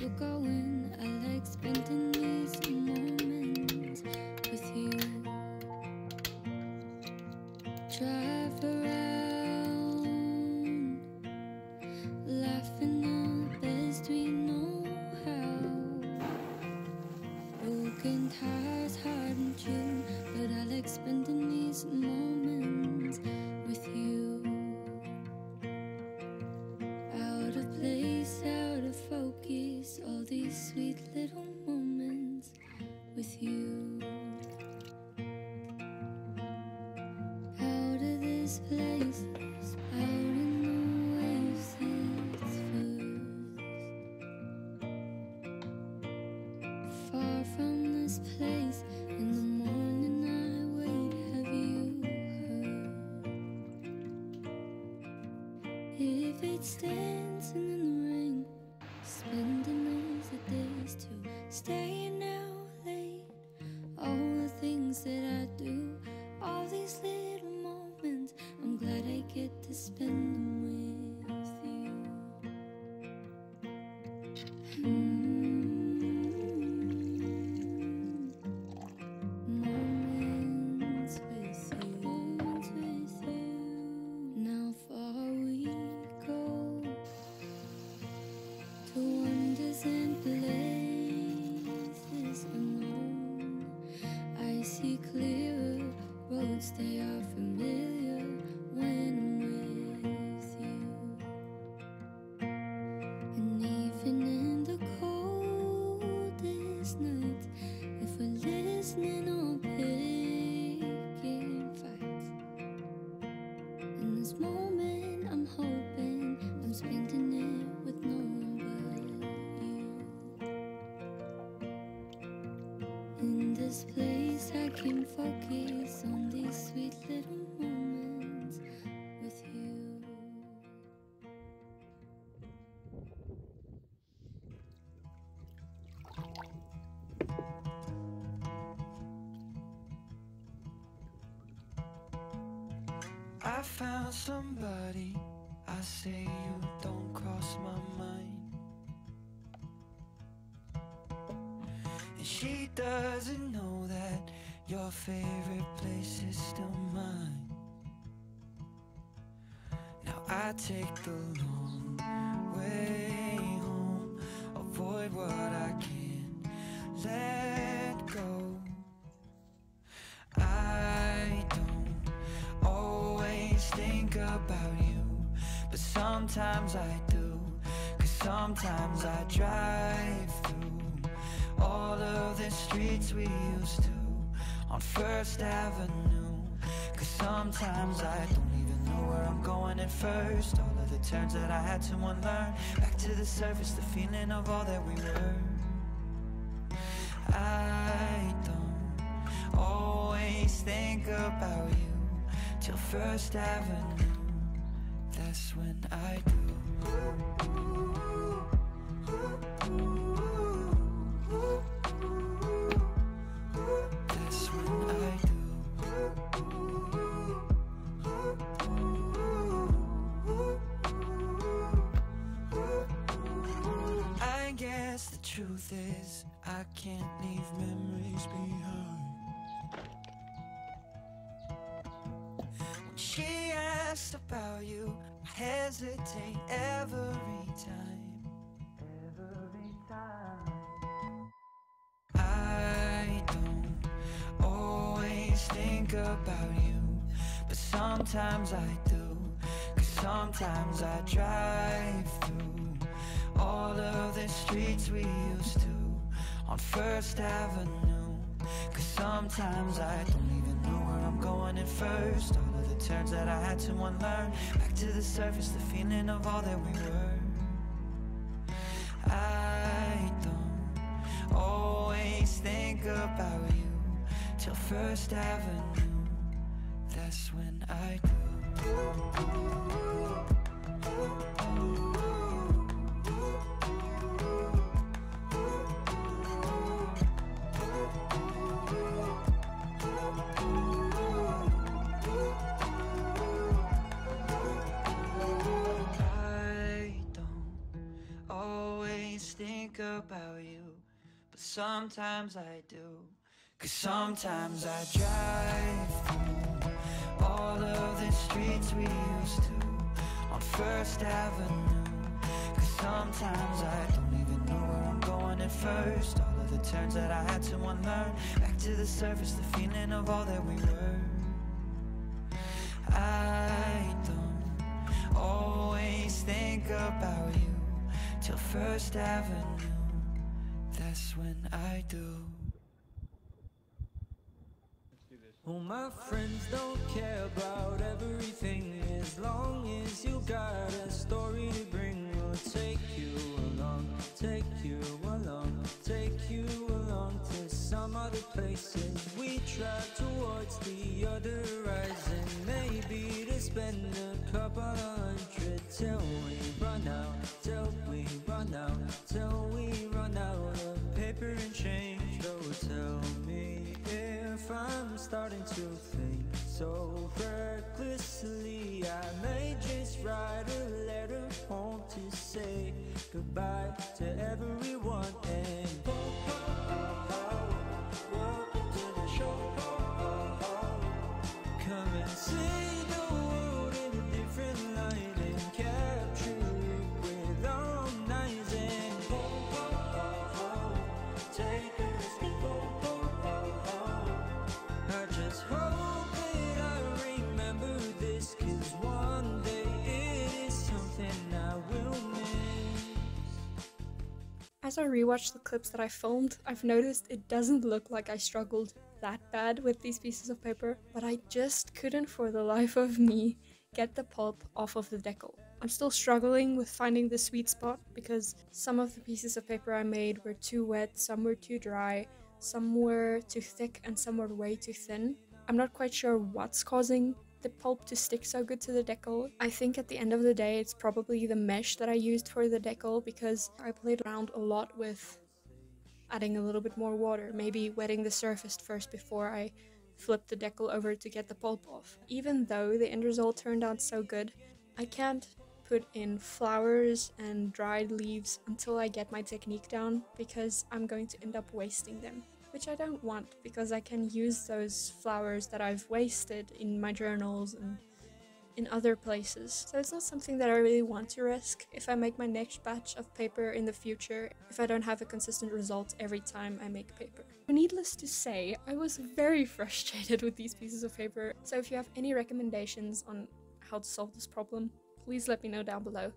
we're going. I like spending these moments with you. Drive around, laughing all the best we know how. Broken tires harden you, but I like spending these moments with you. Out of place, out of focus, all these sweet little moments with you. Out of this place, out in the waves, it's first. Far from this place, in the morning I wait, have you heard? If it's dancing in the rain, spending those days to staying out late, all the things that I do, all these little moments, I'm glad I get to spend them with you. Moments with you. Now far we go to wonders and places unknown. I see clearer roads, they are familiar when I'm with you. And even in the coldest nights, if we're listening or picking fights, in this moment I'm hoping I'm spending it with no one but you. In this place I can focus on these sweet little moments with you. I found somebody, I say you don't cross my mind. And she doesn't know that your favorite place is still mine. Now I take the long way home, avoid what I can't let go. I don't always think about you, but sometimes I do, 'cause sometimes I drive through all of the streets we used to on First Avenue. 'Cause sometimes I don't even know where I'm going at first. All of the turns that I had to unlearn, back to the surface, the feeling of all that we were. I don't always think about you till First Avenue, that's when I do. That's when I do. I guess the truth is I can't leave memories behind. She asked about you, I hesitate every time. Every time. I don't always think about you, but sometimes I do. 'Cause sometimes I drive through all of the streets we used to on First Avenue. 'Cause sometimes I don't even know where I'm going at first. All of the turns that I had to unlearn, back to the surface, the feeling of all that we were. I don't always think about you till First Avenue, that's when I do. think about you, but sometimes I do. 'Cause sometimes I drive through all of the streets we used to on First Avenue. 'Cause sometimes I don't even know where I'm going at first. All of the turns that I had to unlearn, back to the surface, the feeling of all that we were. I don't always think about you till First Avenue. That's when I do. All my friends don't care about everything, as long as you got a story to bring. We'll take you along, take you along, take you along to some other places. We try towards the other horizon, maybe to spend a couple hundred till we run out, till we run out, till we run out of paper and change. So tell me if I'm starting to think so recklessly, I may just write a letter home to say goodbye to everyone. And welcome to the show. Come and see the world in a different light and capture it with our own eyes. And take a step. I just hope that I remember this, 'cause one day it is something I will miss. As I rewatched the clips that I filmed, I've noticed it doesn't look like I struggled that bad with these pieces of paper, but I just couldn't for the life of me get the pulp off of the deckle. I'm still struggling with finding the sweet spot because some of the pieces of paper I made were too wet, some were too dry, some were too thick, and some were way too thin. I'm not quite sure what's causing the pulp to stick so good to the deckle. I think at the end of the day it's probably the mesh that I used for the deckle, because I played around a lot with adding a little bit more water, maybe wetting the surface first before I flipped the deckle over to get the pulp off. Even though the end result turned out so good, I can't put in flowers and dried leaves until I get my technique down, because I'm going to end up wasting them, which I don't want, because I can use those flowers that I've wasted in my journals and in other places. So it's not something that I really want to risk if I make my next batch of paper in the future, if I don't have a consistent result every time I make paper. Needless to say, I was very frustrated with these pieces of paper, so if you have any recommendations on how to solve this problem, please let me know down below.